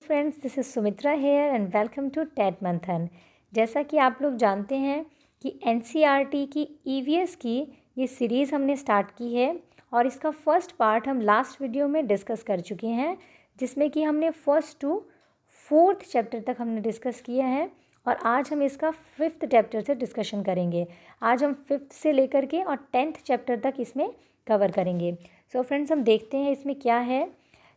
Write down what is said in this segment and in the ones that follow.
Friends, this is Sumitra here and welcome to TET Manthan. जैसा कि आप लोग जानते हैं कि एनसीईआरटी की ईवीएस की ये सीरीज़ हमने स्टार्ट की है और इसका फर्स्ट पार्ट हम लास्ट वीडियो में डिस्कस कर चुके हैं, जिसमें कि हमने फर्स्ट टू फोर्थ चैप्टर तक हमने डिस्कस किया है और आज हम इसका फिफ्थ चैप्टर से डिस्कशन करेंगे। आज हम फिफ्थ से लेकर के और 10th चैप्टर तक इसमें कवर करेंगे। सो फ्रेंड्स, हम देखते हैं इसमें क्या है।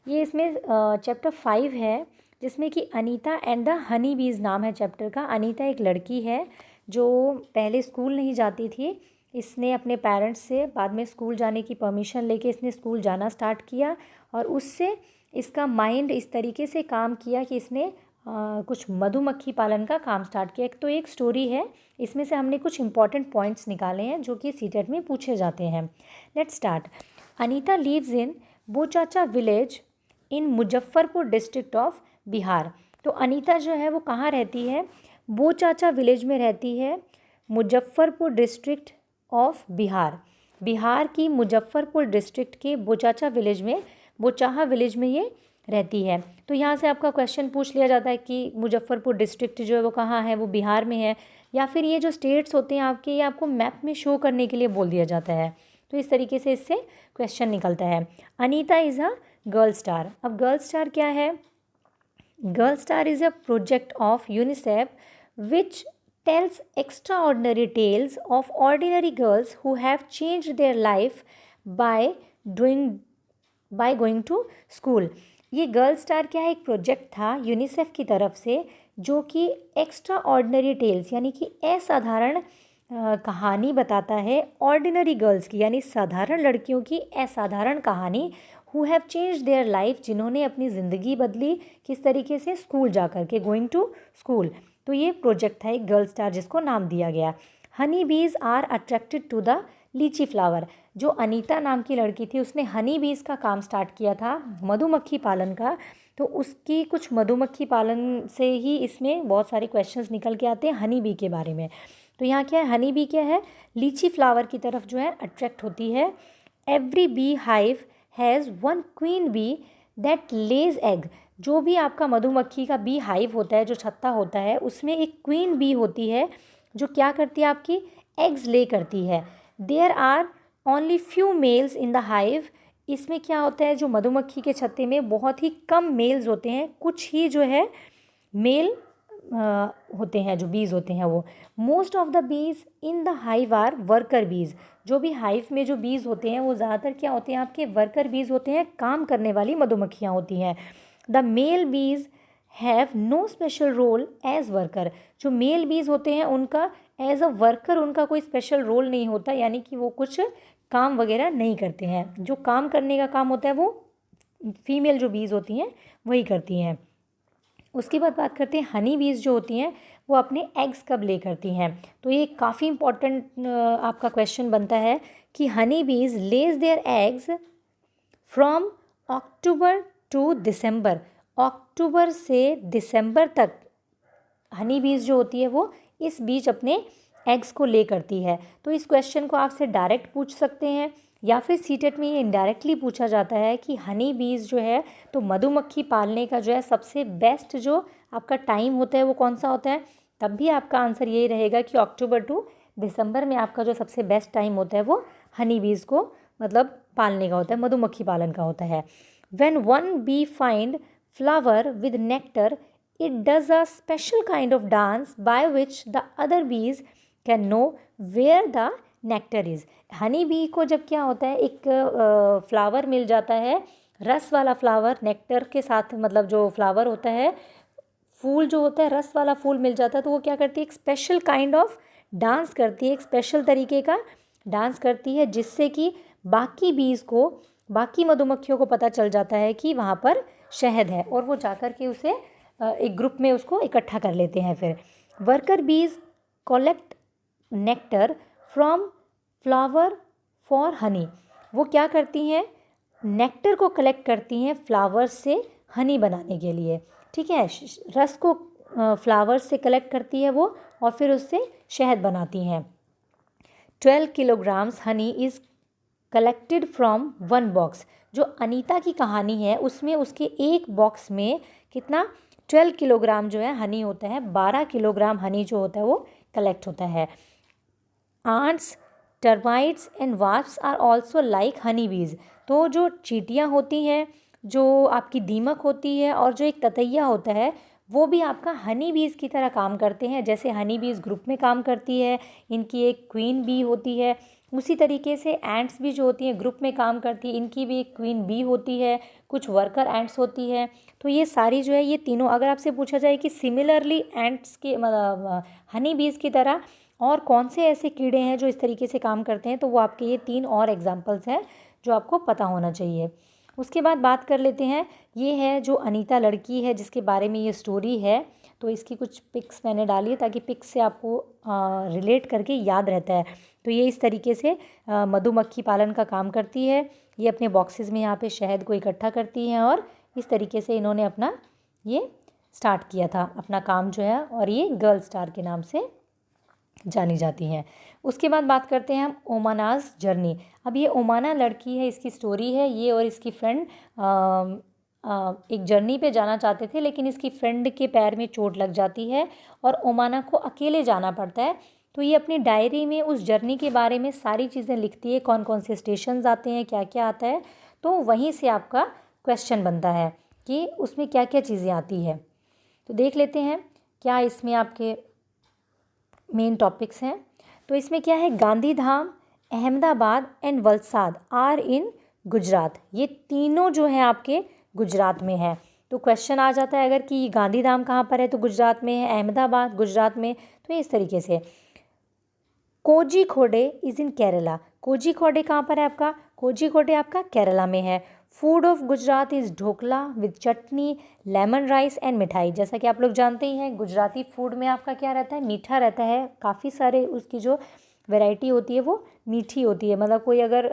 ये इसमें चैप्टर 5 है, जिसमें कि अनीता एंड द हनी बीज नाम है चैप्टर का। अनीता एक लड़की है जो पहले स्कूल नहीं जाती थी। इसने अपने पेरेंट्स से बाद में स्कूल जाने की परमिशन लेके इसने स्कूल जाना स्टार्ट किया और उससे इसका माइंड इस तरीके से काम किया कि इसने कुछ मधुमक्खी पालन का काम स्टार्ट किया। तो एक स्टोरी है, इसमें से हमने कुछ इंपॉर्टेंट पॉइंट्स निकाले हैं जो कि सीटेट में पूछे जाते हैं। Let's start. Anita lives in Bochacha village in Muzaffarpur district of Bihar. तो अनीता जो है वो कहाँ रहती है? बोचाचा विलेज में रहती है, मुजफ्फरपुर डिस्ट्रिक्ट ऑफ बिहार। बिहार की मुजफ्फरपुर डिस्ट्रिक्ट के बोचाचा विलेज में, बोचाहा विलेज में ये रहती है। तो यहाँ से आपका क्वेश्चन पूछ लिया जाता है कि मुजफ्फरपुर डिस्ट्रिक्ट जो है वो कहाँ है, वो बिहार में है, या फिर ये जो स्टेट्स होते हैं आपके, ये आपको मैप में शो करने के लिए बोल दिया जाता है। तो इस तरीके से इससे क्वेश्चन निकलता है। Anita is a girl star. अब गर्ल स्टार क्या है? Girl star is a project of UNICEF which tells extraordinary tales of ordinary girls who have changed their life by going to school। ये गर्ल स्टार क्या है? एक project था UNICEF की तरफ से जो कि एक्स्ट्रा ऑर्डिनरी टेल्स यानी कि असाधारण कहानी बताता है ऑर्डिनरी गर्ल्स की, यानी साधारण लड़कियों की असाधारण कहानी। Who have change their life, जिन्होंने अपनी ज़िंदगी बदली किस तरीके से? स्कूल जा कर के, गोइंग टू स्कूल। तो ये प्रोजेक्ट था एक गर्ल स्टार जिसको नाम दिया गया। Honey bees are attracted to the लीची फ्लावर। जो अनीता नाम की लड़की थी उसने हनी बीज का काम स्टार्ट किया था, मधुमक्खी पालन का। तो उसकी कुछ मधुमक्खी पालन से ही इसमें बहुत सारे क्वेश्चंस निकल के आते हैं हनी बी के बारे में। तो यहाँ क्या है? हनी बी क्या है? लीची फ्लावर की तरफ जो है अट्रैक्ट होती है। Every bee hive has one queen bee that lays egg. जो भी आपका मधुमक्खी का बी हाइव होता है, जो छत्ता होता है, उसमें एक क्वीन बी होती है जो क्या करती है? आपकी एग्स ले करती है। There are only few males in the hive. इसमें क्या होता है? जो मधुमक्खी के छत्ते में बहुत ही कम मेल्स होते हैं, कुछ ही जो है मेल होते हैं, जो बीज होते हैं वो। Most of the bees in the hive are worker bees. जो भी हाइव में जो बीज होते हैं वो ज़्यादातर क्या होते हैं? आपके वर्कर बीज होते हैं, काम करने वाली मधुमक्खियाँ होती हैं। The male bees have no special role as worker. जो मेल बीज होते हैं उनका एज अ वर्कर उनका कोई स्पेशल रोल नहीं होता, यानी कि वो कुछ काम वगैरह नहीं करते हैं। जो काम करने का काम होता है वो फीमेल जो बीज होती हैं वही करती हैं। उसके बाद बात करते हैं हनी बीज जो होती हैं वो अपने एग्स कब ले करती हैं। तो ये काफ़ी इंपॉर्टेंट आपका क्वेश्चन बनता है कि honey bees lays their eggs from October to December. अक्टूबर से दिसंबर तक हनी बीज जो होती है वो इस बीच अपने एग्स को ले करती है। तो इस क्वेश्चन को आपसे डायरेक्ट पूछ सकते हैं या फिर सीटेट में ये इनडायरेक्टली पूछा जाता है कि हनी बीज जो है, तो मधुमक्खी पालने का जो है सबसे बेस्ट जो आपका टाइम होता है वो कौन सा होता है? तब भी आपका आंसर यही रहेगा कि अक्टूबर टू दिसंबर में आपका जो सबसे बेस्ट टाइम होता है वो हनी बीज को मतलब पालने का होता है, मधुमक्खी पालन का होता है। When one bee find flower with nectar, it does a special kind of dance by which the other bees can know where the nectar is। Honey bee को जब क्या होता है, एक फ्लावर मिल जाता है, रस वाला फ्लावर, नेक्टर के साथ, मतलब जो फ्लावर होता है, फूल जो होता है, रस वाला फूल मिल जाता है, तो वो क्या करती है? एक स्पेशल काइंड ऑफ डांस करती है, एक स्पेशल तरीके का डांस करती है, जिससे कि बाकी बीज को, बाकी मधुमक्खियों को पता चल जाता है कि वहाँ पर शहद है और वो जाकर के उसे एक ग्रुप में उसको इकट्ठा कर लेते हैं। फिर वर्कर बीज collect nectar from flower for Honey. वो क्या करती हैं? नेक्टर को कलेक्ट करती हैं फ्लावर से हनी बनाने के लिए। ठीक है, रस को फ्लावर से कलेक्ट करती है वो और फिर उससे शहद बनाती हैं। 12 kilograms Honey is collected from one box. जो अनीता की कहानी है उसमें उसके एक बॉक्स में कितना 12 किलोग्राम जो है हनी होता है, 12 किलोग्राम हनी जो होता है वो कलेक्ट होता है। Ants, termites and wasps are also like honey bees. तो जो चींटियाँ होती हैं, जो आपकी दीमक होती है और जो एक ततैया होता है वो भी आपका हनी बीज की तरह काम करते हैं। जैसे हनी बीज ग्रुप में काम करती है, इनकी एक क्वीन बी होती है, उसी तरीके से एंट्स भी जो होती हैं ग्रुप में काम करती है, इनकी भी एक क्वीन बी होती है, कुछ वर्कर एंट्स होती है। तो ये सारी जो है ये तीनों, अगर आपसे पूछा जाए कि सिमिलरली एंट्स के मतलब हनी बीज की तरह और कौन से ऐसे कीड़े हैं जो इस तरीके से काम करते हैं, तो वो आपके ये 3 और एग्जाम्पल्स हैं जो आपको पता होना चाहिए। उसके बाद बात कर लेते हैं, ये है जो अनीता लड़की है जिसके बारे में ये स्टोरी है। तो इसकी कुछ पिक्स मैंने डाली है ताकि पिक्स से आपको रिलेट करके याद रहता है। तो ये इस तरीके से मधुमक्खी पालन का काम करती है। ये अपने बॉक्सेस में यहाँ पे शहद को इकट्ठा करती हैं और इस तरीके से इन्होंने अपना ये स्टार्ट किया था अपना काम जो है, और ये गर्ल स्टार के नाम से जानी जाती हैं। उसके बाद बात करते हैं हम ओमानाज जर्नी। अब ये ओमाना लड़की है, इसकी स्टोरी है, ये और इसकी फ्रेंड एक जर्नी पे जाना चाहते थे, लेकिन इसकी फ्रेंड के पैर में चोट लग जाती है और ओमाना को अकेले जाना पड़ता है। तो ये अपनी डायरी में उस जर्नी के बारे में सारी चीज़ें लिखती है, कौन कौन से स्टेशंस आते हैं, क्या क्या आता है। तो वहीं से आपका क्वेश्चन बनता है कि उसमें क्या क्या चीज़ें आती है। तो देख लेते हैं क्या इसमें आपके मेन टॉपिक्स हैं। तो इसमें क्या है, Gandhidham, Ahmedabad and Valsad are in Gujarat. ये तीनों जो है आपके गुजरात में है। तो क्वेश्चन आ जाता है अगर कि गांधीधाम कहाँ पर है, तो गुजरात में है, अहमदाबाद गुजरात में। तो इस तरीके से कोझिकोडे इज़ इन केरला। कोझिकोडे कहाँ पर है आपका, कोझिकोडे आपका केरला में है। Food of Gujarat is dhokla with chutney, lemon rice and मिठाई। जैसा कि आप लोग जानते ही हैं गुजराती फूड में आपका क्या रहता है, मीठा रहता है। काफ़ी सारे उसकी जो वैरायटी होती है वो मीठी होती है, मतलब कोई अगर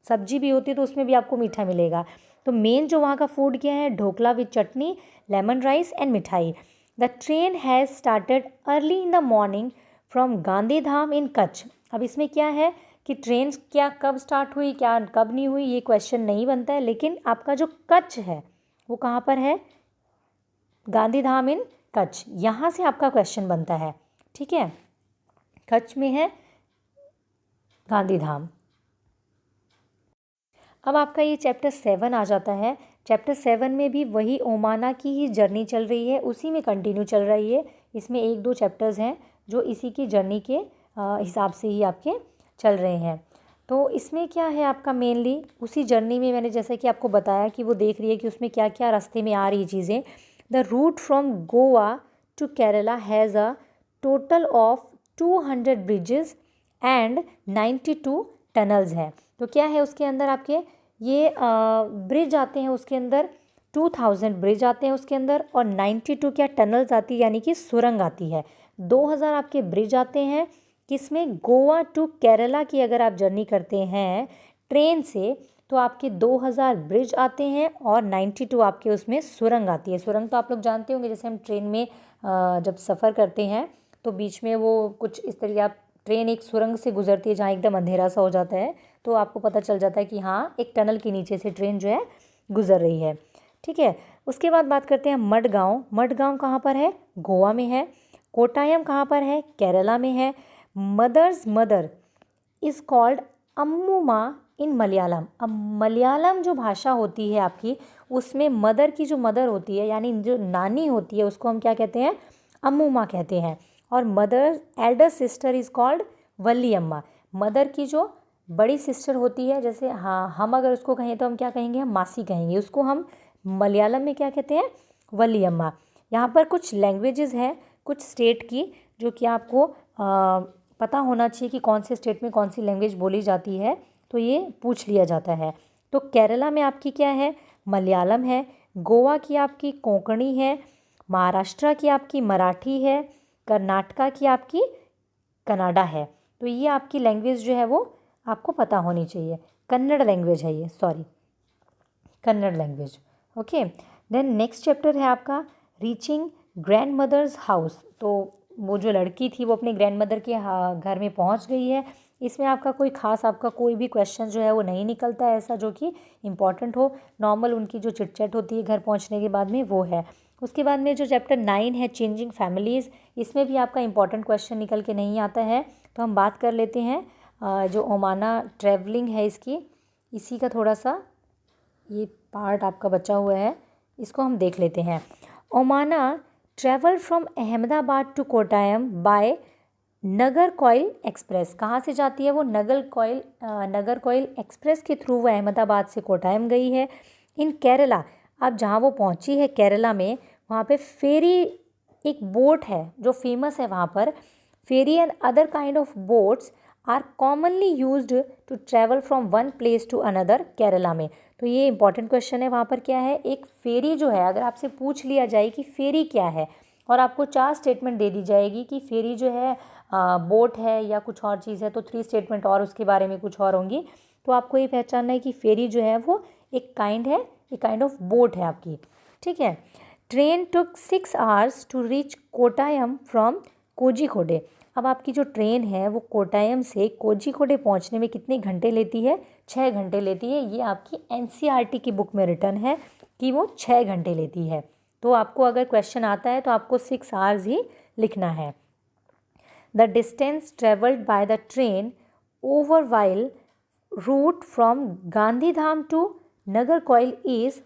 सब्जी भी होती है तो उसमें भी आपको मीठा मिलेगा। तो मेन जो वहाँ का फूड क्या है, dhokla with chutney, lemon rice and mithai. The train has started early in the morning from Gandhidham in Kutch. अब इसमें क्या है कि ट्रेन क्या कब स्टार्ट हुई, क्या कब नहीं हुई, ये क्वेश्चन नहीं बनता है। लेकिन आपका जो कच्छ है वो कहाँ पर है, गांधीधाम इन कच्छ, यहाँ से आपका क्वेश्चन बनता है। ठीक है, कच्छ में है गांधीधाम। अब आपका ये चैप्टर 7 आ जाता है। चैप्टर 7 में भी वही ओमाना की ही जर्नी चल रही है, उसी में कंटिन्यू चल रही है। इसमें 1-2 चैप्टर्स हैं जो इसी की जर्नी के हिसाब से ही आपके चल रहे हैं। तो इसमें क्या है आपका मेनली उसी जर्नी में मैंने जैसा कि आपको बताया कि वो देख रही है कि उसमें क्या क्या रास्ते में आ रही चीज़ें। The route from Goa to Kerala has a total of 200 bridges and 92 tunnels हैं। तो क्या है उसके अंदर आपके ये ब्रिज आते हैं, उसके अंदर 2000 ब्रिज आते हैं उसके अंदर, और 92 क्या टनल्स आती है, यानी कि सुरंग आती है। 2000 आपके ब्रिज आते हैं किसमें, गोवा टू केरला की अगर आप जर्नी करते हैं ट्रेन से तो आपके 2000 ब्रिज आते हैं और 92 आपके उसमें सुरंग आती है। सुरंग तो आप लोग जानते होंगे, जैसे हम ट्रेन में जब सफ़र करते हैं तो बीच में वो कुछ इस तरीके आप ट्रेन एक सुरंग से गुजरती है जहाँ एकदम अंधेरा सा हो जाता है, तो आपको पता चल जाता है कि हाँ एक टनल के नीचे से ट्रेन जो है गुजर रही है। ठीक है, उसके बाद बात करते हैं मडगांव। मडगांव कहाँ पर है, गोवा में है। कोटायम कहाँ पर है, केरला में है। मदर्स मदर इज़ कॉल्ड अम्मुमा इन मलयालम। अब मलयालम जो भाषा होती है आपकी, उसमें मदर की जो मदर होती है यानी जो नानी होती है उसको हम क्या कहते हैं, अम्मुमा कहते हैं। और mother elder sister is called Valliyamma. Mother की जो बड़ी सिस्टर होती है, जैसे हाँ हम अगर उसको कहें तो हम क्या कहेंगे, हम मासी कहेंगे, उसको हम मलयालम में क्या कहते हैं, वल्लियम्मा। यहाँ पर कुछ लैंग्वेजेस हैं कुछ स्टेट की जो कि आपको पता होना चाहिए कि कौन से स्टेट में कौन सी लैंग्वेज बोली जाती है, तो ये पूछ लिया जाता है। तो केरला में आपकी क्या है, मलयालम है। गोवा की आपकी कोंकणी है। महाराष्ट्र की आपकी मराठी है। कर्नाटका की आपकी कन्नड़ा है। तो ये आपकी लैंग्वेज जो है वो आपको पता होनी चाहिए। कन्नड़ लैंग्वेज है ये, sorry Kannada language. Okay, then next chapter है आपका रीचिंग ग्रैंड मदर्स हाउस। तो वो जो लड़की थी वो अपने ग्रैंड मदर के घर में पहुंच गई है इसमें आपका कोई खास आपका कोई भी क्वेश्चन जो है वो नहीं निकलता है ऐसा जो कि इम्पॉर्टेंट हो। नॉर्मल उनकी जो चिटचैट होती है घर पहुंचने के बाद में वो है। उसके बाद में जो चैप्टर 9 है चेंजिंग फैमिलीज़, इसमें भी आपका इम्पॉर्टेंट क्वेश्चन निकल के नहीं आता है। तो हम बात कर लेते हैं जो ओमाना ट्रैवलिंग है इसकी, इसी का थोड़ा सा ये पार्ट आपका बचा हुआ है, इसको हम देख लेते हैं। Omana travel from Ahmedabad to Kottayam by Nagercoil express. कहाँ से जाती है वो? नगर कोयल एक्सप्रेस के थ्रू वो अहमदाबाद से कोटायम गई है। इन केरला, अब जहाँ वो पहुँची है केरला में, वहाँ पे फेरी एक बोट है जो फेमस है वहाँ पर। Ferry and other kind of boats are commonly used to travel from one place to another Kerala में। तो ये इंपॉर्टेंट क्वेश्चन है। वहाँ पर क्या है, एक फेरी जो है, अगर आपसे पूछ लिया जाए कि फेरी क्या है और आपको 4 स्टेटमेंट दे दी जाएगी कि फेरी जो है बोट है या कुछ और चीज़ है, तो 3 स्टेटमेंट और उसके बारे में कुछ और होंगी। तो आपको ये पहचानना है कि फेरी जो है वो एक काइंड ऑफ बोट है आपकी, ठीक है। Train took 6 hours to reach Kottayam from Kozhikode. अब आपकी जो ट्रेन है वो कोटायम से कोझिकोडे पहुंचने में कितने घंटे लेती है? 6 घंटे लेती है। ये आपकी एनसीईआरटी की बुक में रिटर्न है कि वो 6 घंटे लेती है। तो आपको अगर क्वेश्चन आता है तो आपको 6 आवर्स ही लिखना है। The distance travelled by the train over while route from Gandhidham to Nagercoil is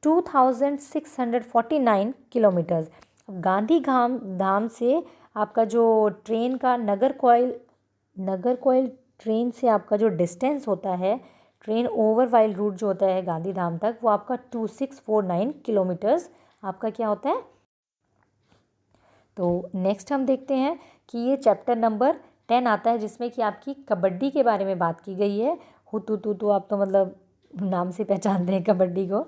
2649 kilometres. अब गांधीधाम से आपका जो ट्रेन का नगर कोयल ट्रेन से आपका जो डिस्टेंस होता है, ट्रेन ओवर वाइल रूट जो होता है गांधीधाम तक, वो आपका 2649 किलोमीटर्स आपका क्या होता है। तो नेक्स्ट हम देखते हैं कि ये चैप्टर नंबर 10 आता है जिसमें कि आपकी कबड्डी के बारे में बात की गई है। हुतू तो आप तो मतलब नाम से पहचानते हैं कबड्डी को।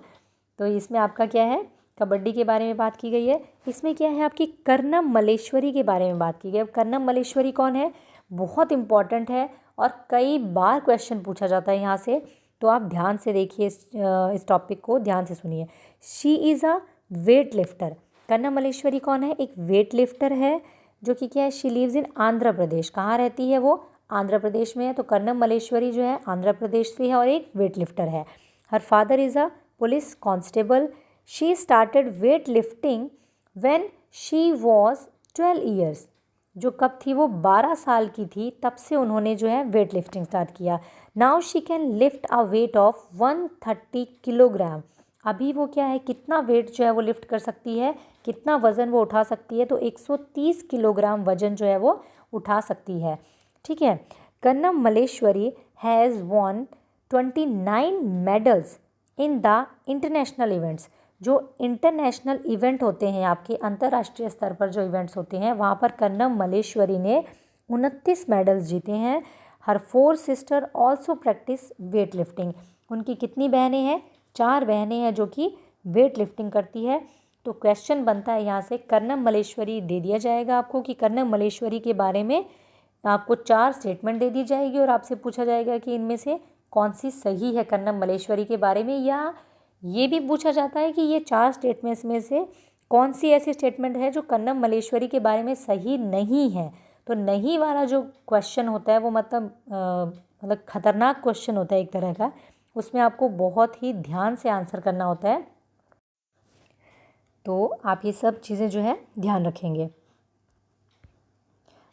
तो इसमें आपका क्या है, कबड्डी के बारे में बात की गई है। इसमें क्या है, आपकी कर्णम मल्लेश्वरी के बारे में बात की गई। अब कर्णम मल्लेश्वरी कौन है? बहुत इंपॉर्टेंट है और कई बार क्वेश्चन पूछा जाता है यहाँ से। तो आप ध्यान से देखिए, इस टॉपिक को ध्यान से सुनिए। She is a weight lifter. Karnam Malleswari कौन है? एक वेट लिफ्टर है जो कि क्या है, she lives in Andhra Pradesh. कहाँ रहती है वो? आंध्र प्रदेश में है। तो कर्णम मल्लेश्वरी जो है आंध्र प्रदेश से है और एक वेट लिफ्टर है। Her father is a police constable. She started weight lifting when she was 12 years. जो कब थी, वो 12 साल की थी, तब से उन्होंने जो है वेट लिफ्टिंग स्टार्ट किया। Now she can lift a weight of 130 kilogram. अभी वो क्या है, कितना वेट जो है वो लिफ्ट कर सकती है, कितना वज़न वो उठा सकती है? तो 130 किलोग्राम वज़न जो है वो उठा सकती है, ठीक है। Karnam Malleswari has won 29 medals in the international events. जो इंटरनेशनल इवेंट होते हैं, आपके अंतर्राष्ट्रीय स्तर पर जो इवेंट्स होते हैं, वहाँ पर कर्णम मल्लेश्वरी ने 29 मेडल्स जीते हैं। हर 4 sister also practice weight lifting. उनकी कितनी बहनें हैं? 4 बहनें हैं जो कि वेट लिफ्टिंग करती है। तो क्वेश्चन बनता है यहाँ से, कर्णम मल्लेश्वरी दे दिया जाएगा आपको कि कर्णम मल्लेश्वरी के बारे में आपको 4 स्टेटमेंट दे दी जाएगी और आपसे पूछा जाएगा कि इनमें से कौन सी सही है कर्णम मल्लेश्वरी के बारे में। या ये भी पूछा जाता है कि ये 4 स्टेटमेंट्स में से कौन सी ऐसी स्टेटमेंट है जो कर्णम मल्लेश्वरी के बारे में सही नहीं है। तो नहीं वाला जो क्वेश्चन होता है वो मतलब खतरनाक क्वेश्चन होता है एक तरह का। उसमें आपको बहुत ही ध्यान से आंसर करना होता है। तो आप ये सब चीज़ें जो है ध्यान रखेंगे।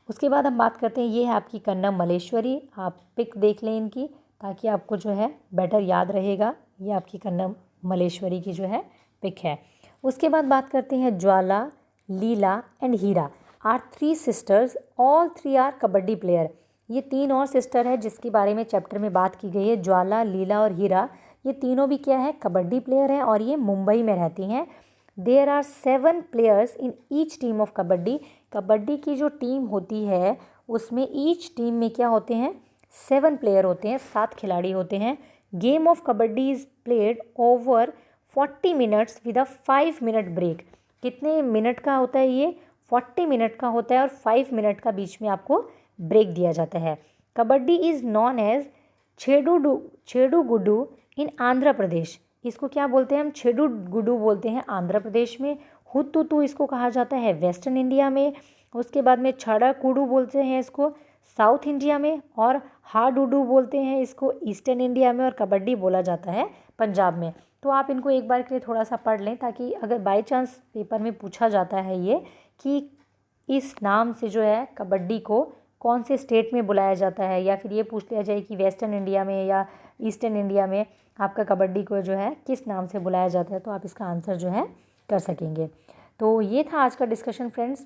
उसके बाद हम बात करते हैं, ये है आपकी कर्णम मल्लेश्वरी। आप पिक देख लें इनकी, ताकि आपको जो है बेटर याद रहेगा। ये आपकी कर्णम मल्लेश्वरी की जो है पिक है। उसके बाद बात करते हैं, Jwala, Leela and Hira are 3 sisters. All 3 are kabaddi player. ये 3 और सिस्टर है जिसके बारे में चैप्टर में बात की गई है। ज्वाला, लीला और हीरा, ये तीनों भी क्या है, कबड्डी प्लेयर हैं और ये मुंबई में रहती हैं। There are 7 players in each team of kabaddi. Kabaddi की जो टीम होती है उसमें ईच टीम में क्या होते हैं, 7 प्लेयर होते हैं, 7 खिलाड़ी होते हैं। Game of kabaddi is played over 40 minutes with a 5 minute break. कितने मिनट का होता है ये? 40 मिनट का होता है और 5 मिनट का बीच में आपको ब्रेक दिया जाता है। कबड्डी इज़ नॉन एज छेडू गुडू इन आंध्र प्रदेश। इसको क्या बोलते हैं हम? छेडू गुडू बोलते हैं आंध्र प्रदेश में। हुत्तुतु इसको कहा जाता है वेस्टर्न इंडिया में। उसके बाद में छड़ा कुडू बोलते हैं इसको साउथ इंडिया में, और हाडूडू बोलते हैं इसको ईस्टर्न इंडिया में, और कबड्डी बोला जाता है पंजाब में। तो आप इनको एक बार के लिए थोड़ा सा पढ़ लें, ताकि अगर बाय चांस पेपर में पूछा जाता है ये कि इस नाम से जो है कबड्डी को कौन से स्टेट में बुलाया जाता है, या फिर ये पूछ लिया जाए कि वेस्टर्न इंडिया में या ईस्टर्न इंडिया में आपका कबड्डी को जो है किस नाम से बुलाया जाता है, तो आप इसका आंसर जो है कर सकेंगे। तो ये था आज का डिस्कशन फ्रेंड्स,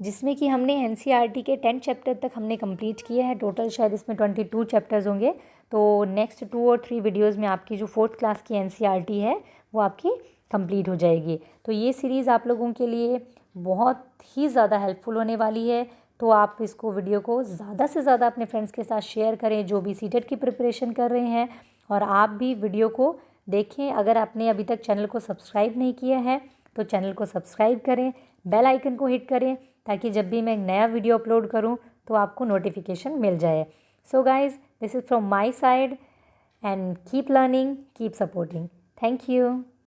जिसमें कि हमने एनसीईआरटी के 10 चैप्टर तक हमने कंप्लीट किए हैं। टोटल शायद इसमें 22 चैप्टर्स होंगे। तो नेक्स्ट 2 और 3 वीडियोज़ में आपकी जो 4th क्लास की एनसीईआरटी है वो आपकी कंप्लीट हो जाएगी। तो ये सीरीज़ आप लोगों के लिए बहुत ही ज़्यादा हेल्पफुल होने वाली है। तो आप इसको वीडियो को ज़्यादा से ज़्यादा अपने फ्रेंड्स के साथ शेयर करें जो भी सीटेट की प्रिपरेशन कर रहे हैं, और आप भी वीडियो को देखें। अगर आपने अभी तक चैनल को सब्सक्राइब नहीं किया है तो चैनल को सब्सक्राइब करें, बेल आइकन को हिट करें, ताकि जब भी मैं नया वीडियो अपलोड करूं तो आपको नोटिफिकेशन मिल जाए। So guys, this is from my side, and keep learning, keep supporting. Thank you.